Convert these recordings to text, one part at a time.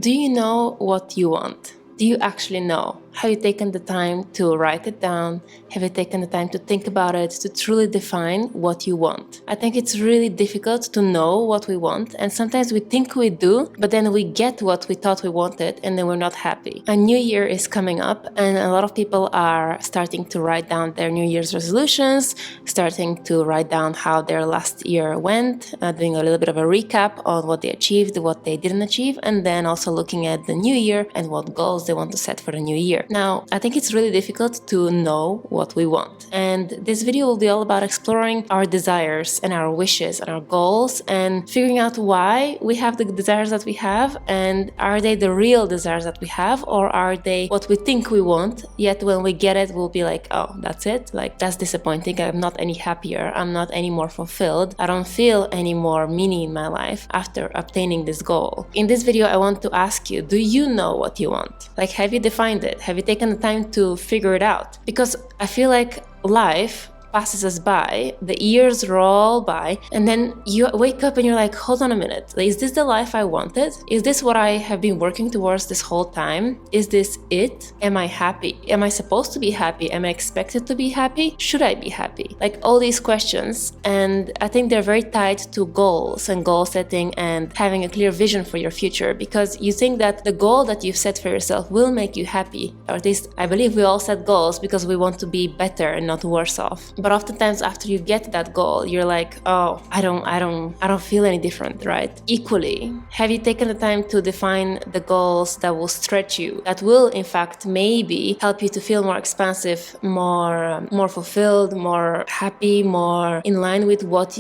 Do you know what you want? Do you actually know? Have you taken the time to write it down? Have you taken the time to think about it, to truly define what you want? I think it's really difficult to know what we want, and sometimes we think we do, but then we get what we thought we wanted, and then we're not happy. A new year is coming up, and a lot of people are starting to write down their New Year's resolutions, starting to write down how their last year went, doing a little bit of a recap on what they achieved, what they didn't achieve, and then also looking at the new year and what goals they want to set for the new year. Now, I think it's really difficult to know what we want. And this video will be all about exploring our desires and our wishes and our goals and figuring out why we have the desires that we have, and are they the real desires that we have, or are they what we think we want, yet when we get it, we'll be like, oh, that's it? Like, that's disappointing. I'm not any happier. I'm not any more fulfilled. I don't feel any more meaning in my life after obtaining this goal. In this video, I want to ask you, do you know what you want? Like, have you defined it? Have you taken the time to figure it out? Because I feel like life passes us by, the years roll by, and then you wake up and you're like, hold on a minute, is this the life I wanted? Is this what I have been working towards this whole time? Is this it? Am I happy? Am I supposed to be happy? Am I expected to be happy? Should I be happy? Like, all these questions, and I think they're very tied to goals and goal setting and having a clear vision for your future, because you think that the goal that you've set for yourself will make you happy, or at least I believe we all set goals because we want to be better and not worse off. But oftentimes after you get that goal, you're like, oh, I don't feel any different, right? Equally, have you taken the time to define the goals that will stretch you, that will in fact maybe help you to feel more expansive, more fulfilled, more happy, more in line with what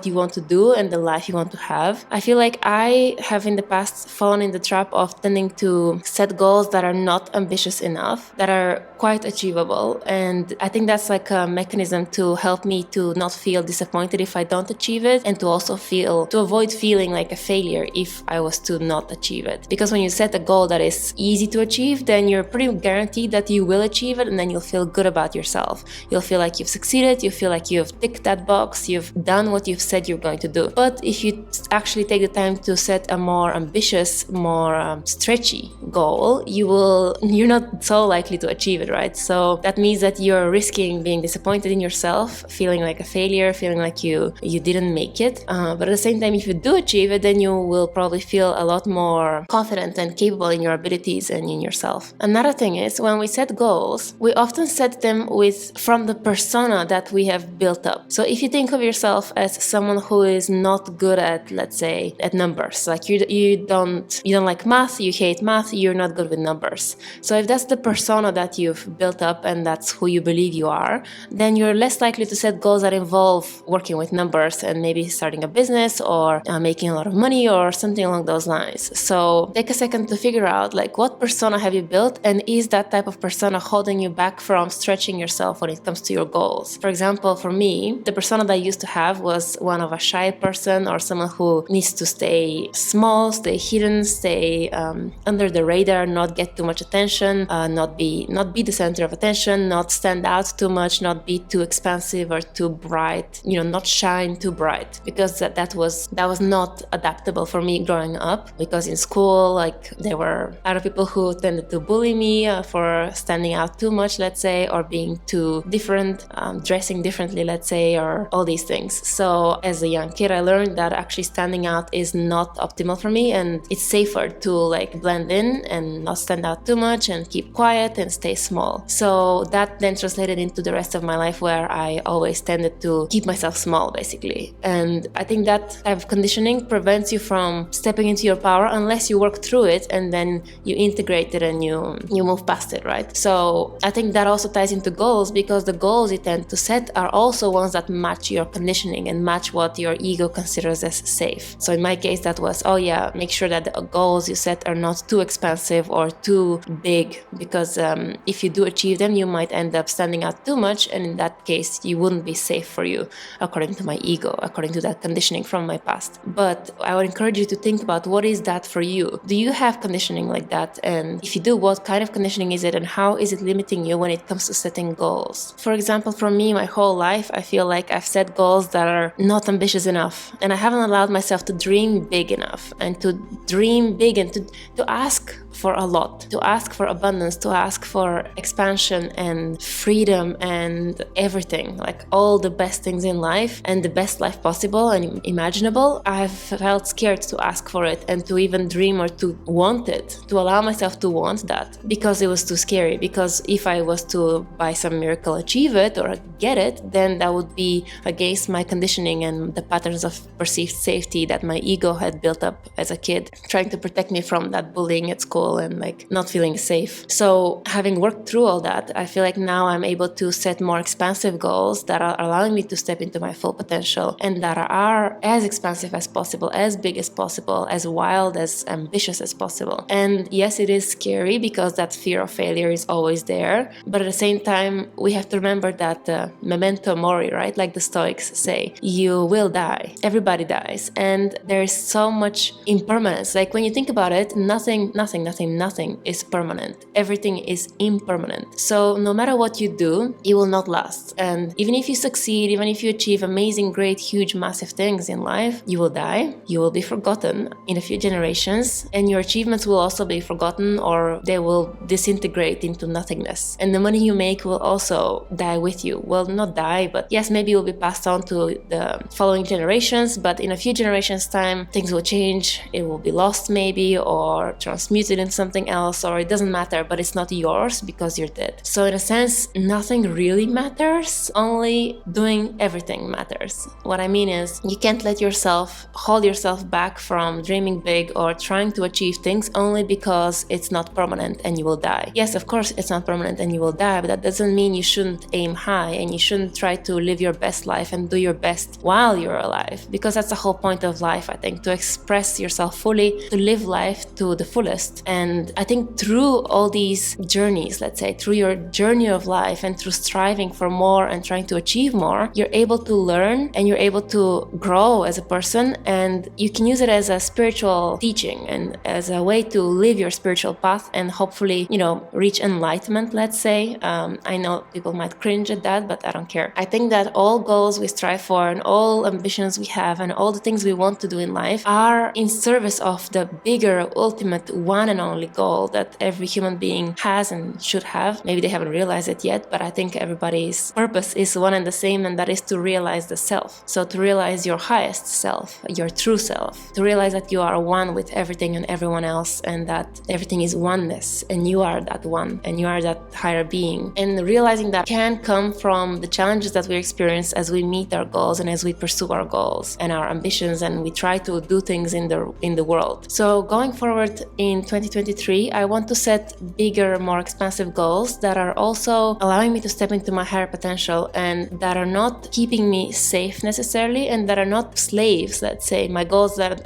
you want to do and the life you want to have? I feel like I have in the past fallen in the trap of tending to set goals that are not ambitious enough, that are quite achievable, and I think that's like a mechanism to help me to not feel disappointed if I don't achieve it, and to also avoid feeling like a failure if I was to not achieve it. Because when you set a goal that is easy to achieve, then you're pretty guaranteed that you will achieve it, and then you'll feel good about yourself. You'll feel like you've succeeded, you feel like you've ticked that box, you've done what you've said you're going to do. But if you actually take the time to set a more ambitious, more stretchy goal, you're not so likely to achieve it, right? So that means that you're risking being disappointed in yourself, feeling like a failure, feeling like you didn't make it. But at the same time, if you do achieve it, then you will probably feel a lot more confident and capable in your abilities and in yourself. Another thing is, when we set goals, we often set them from the persona that we have built up. So if you think of yourself as someone who is not good at, let's say, at numbers, like you don't like math, you hate math, you're not good with numbers. So if that's the persona that you've built up and that's who you believe you are, then you're less likely to set goals that involve working with numbers and maybe starting a business or making a lot of money or something along those lines. So take a second to figure out, like, what persona have you built, and is that type of persona holding you back from stretching yourself when it comes to your goals? For example, for me, the persona that I used to have was one of a shy person, or someone who needs to stay small, stay hidden, stay under the radar, not get too much attention, not be the center of attention, not stand out too much, not be too expansive or too bright, not shine too bright, because that was not adaptable for me growing up. Because in school, like, there were other people who tended to bully me for standing out too much, let's say, or being too different, dressing differently, let's say, or all these things. So as a young kid, I learned that actually standing out is not optimal for me, and it's safer to like blend in and not stand out too much and keep quiet and stay small. So that then translated into the rest of my life, where I always tended to keep myself small, basically. And I think that type of conditioning prevents you from stepping into your power unless you work through it and then you integrate it and you move past it, right? So I think that also ties into goals, because the goals you tend to set are also ones that match your conditioning and match what your ego considers as safe. So in my case, that was, make sure that the goals you set are not too expensive or too big, because if you do achieve them, you might end up standing out too much, and in that that case, you wouldn't be safe for you, according to my ego, according to that conditioning from my past. But I would encourage you to think about, what is that for you? Do you have conditioning like that? And if you do, what kind of conditioning is it, and how is it limiting you when it comes to setting goals? For example, for me, my whole life, I feel like I've set goals that are not ambitious enough, and I haven't allowed myself to dream big enough, and to dream big and to ask for a lot, to ask for abundance, to ask for expansion and freedom and everything, like all the best things in life and the best life possible and imaginable. I've felt scared to ask for it and to even dream or to want it, to allow myself to want that, because it was too scary. Because if I was to by some miracle achieve it or get it, then that would be against my conditioning and the patterns of perceived safety that my ego had built up as a kid, trying to protect me from that bullying at school and like not feeling safe. So having worked through all that, I feel like now I'm able to set more expansive goals that are allowing me to step into my full potential, and that are as expansive as possible, as big as possible, as wild, as ambitious as possible. And yes, it is scary because that fear of failure is always there. But at the same time, we have to remember that memento mori, right? Like the Stoics say, you will die. Everybody dies. And there is so much impermanence. Like when you think about it, nothing is permanent. Everything is impermanent. So no matter what you do, it will not last. And even if you succeed, even if you achieve amazing, great, huge, massive things in life, you will die. You will be forgotten in a few generations, and your achievements will also be forgotten, or they will disintegrate into nothingness. And the money you make will also die with you. Well, not die, but yes, maybe it will be passed on to the following generations, but in a few generations' time, things will change. It will be lost maybe, or transmuted in something else, or it doesn't matter, but it's not yours because you're dead. So in a sense, nothing really matters, only doing everything matters. What I mean is, you can't let yourself hold yourself back from dreaming big or trying to achieve things only because it's not permanent and you will die. Yes, of course it's not permanent and you will die, but that doesn't mean you shouldn't aim high and you shouldn't try to live your best life and do your best while you're alive, because that's the whole point of life, I think, to express yourself fully, to live life to the fullest. And I think through all these journeys, let's say through your journey of life and through striving for more and trying to achieve more, you're able to learn and you're able to grow as a person, and you can use it as a spiritual teaching and as a way to live your spiritual path and hopefully, reach enlightenment, let's say. I know people might cringe at that, but I don't care. I think that all goals we strive for and all ambitions we have and all the things we want to do in life are in service of the bigger, ultimate, one and only goal that every human being has and should have. Maybe they haven't realized it yet, but I think everybody's purpose is one and the same, and that is to realize the self. So to realize your highest self, your true self, to realize that you are one with everything and everyone else, and that everything is oneness, and you are that one, and you are that higher being. And realizing that can come from the challenges that we experience as we meet our goals and as we pursue our goals and our ambitions, and we try to do things in the world. So going forward in 2023, I want to set bigger, more expansive goals that are also allowing me to step into my higher potential, and that are not keeping me safe necessarily, and that are not slaves, let's say. I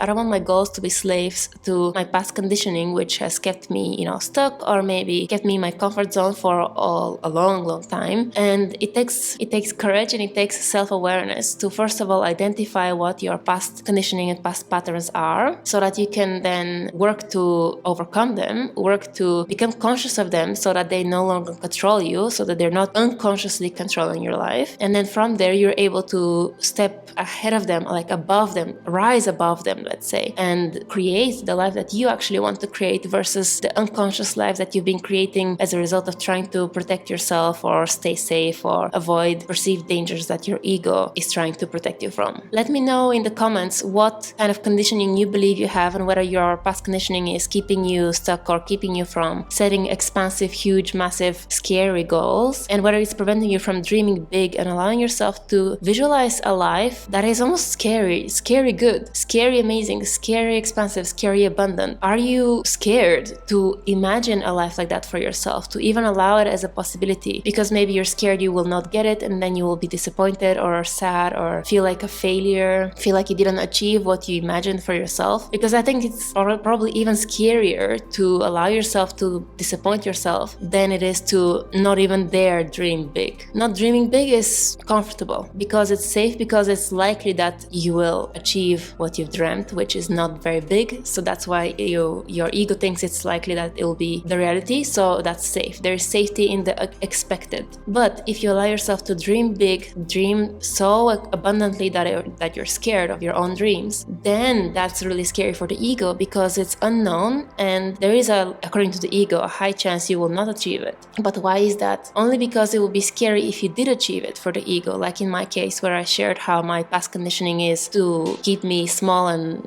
don't want my goals to be slaves to my past conditioning, which has kept me, stuck, or maybe kept me in my comfort zone for a long time. And it takes courage and it takes self-awareness to first of all identify what your past conditioning and past patterns are, so that you can then work to overcome them, work to become conscious of them so that they no longer control you, so that they're not unconsciously controlling your life. And then from there, you're able to step ahead of them, like above them, rise above them, let's say, and create the life that you actually want to create versus the unconscious life that you've been creating as a result of trying to protect yourself or stay safe or avoid perceived dangers that your ego is trying to protect you from. Let me know in the comments what kind of conditioning you believe you have, and whether your past conditioning is keeping you stuck or keeping you from setting expansive, huge, massive, scary goals, and whether it's preventing you from dreaming big and allowing yourself to visualize a life that is almost scary good, scary amazing, scary expansive, scary abundant. Are you scared to imagine a life like that for yourself, to even allow it as a possibility? Because maybe you're scared you will not get it, and then you will be disappointed or sad or feel like a failure, feel like you didn't achieve what you imagined for yourself. Because I think it's probably even scarier easier to allow yourself to disappoint yourself than it is to not even dare dream big. Not dreaming big is comfortable because it's safe, because it's likely that you will achieve what you've dreamt, which is not very big. So that's why your ego thinks it's likely that it will be the reality. So that's safe. There is safety in the expected. But if you allow yourself to dream big, dream so abundantly that you're scared of your own dreams, then that's really scary for the ego because it's unknown and there is, according to the ego, a high chance you will not achieve it. But why is that? Only because it will be scary if you did achieve it for the ego, like in my case where I shared how my past conditioning is to keep me small and,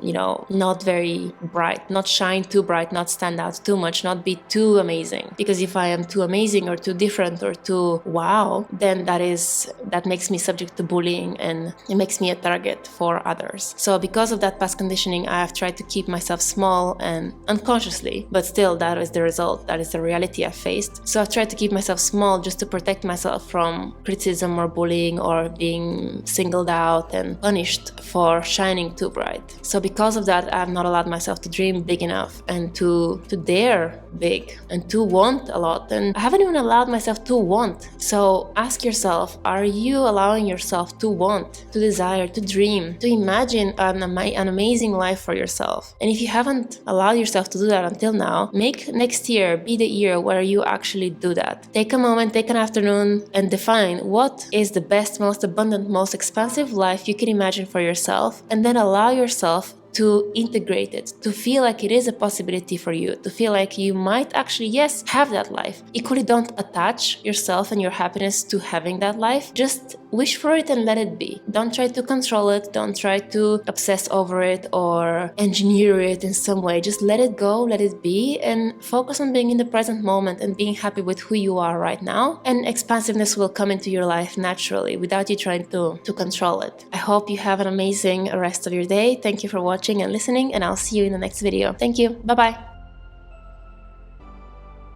not very bright, not shine too bright, not stand out too much, not be too amazing. Because if I am too amazing or too different or too wow, then that makes me subject to bullying and it makes me a target for others. So because of that past conditioning, I have tried to keep myself small and unconsciously, but still that is the result, that is the reality I faced. So I've tried to keep myself small just to protect myself from criticism or bullying or being singled out and punished for shining too bright. So because of that, I have not allowed myself to dream big enough and to dare big and to want a lot. And I haven't even allowed myself to want. So ask yourself, are you allowing yourself to want, to desire, to dream, to imagine an amazing life for yourself? And if you haven't allowed yourself to do that until now, make next year be the year where you actually do that. Take a moment, take an afternoon and define what is the best, most abundant, most expansive life you can imagine for yourself, and then allow yourself to integrate it, to feel like it is a possibility for you, to feel like you might actually, yes, have that life. Equally, don't attach yourself and your happiness to having that life. Just wish for it and let it be. Don't try to control it. Don't try to obsess over it or engineer it in some way. Just let it go, let it be, and focus on being in the present moment and being happy with who you are right now. And expansiveness will come into your life naturally without you trying to control it. I hope you have an amazing rest of your day. Thank you for watching and listening, and I'll see you in the next video. Thank you. Bye-bye.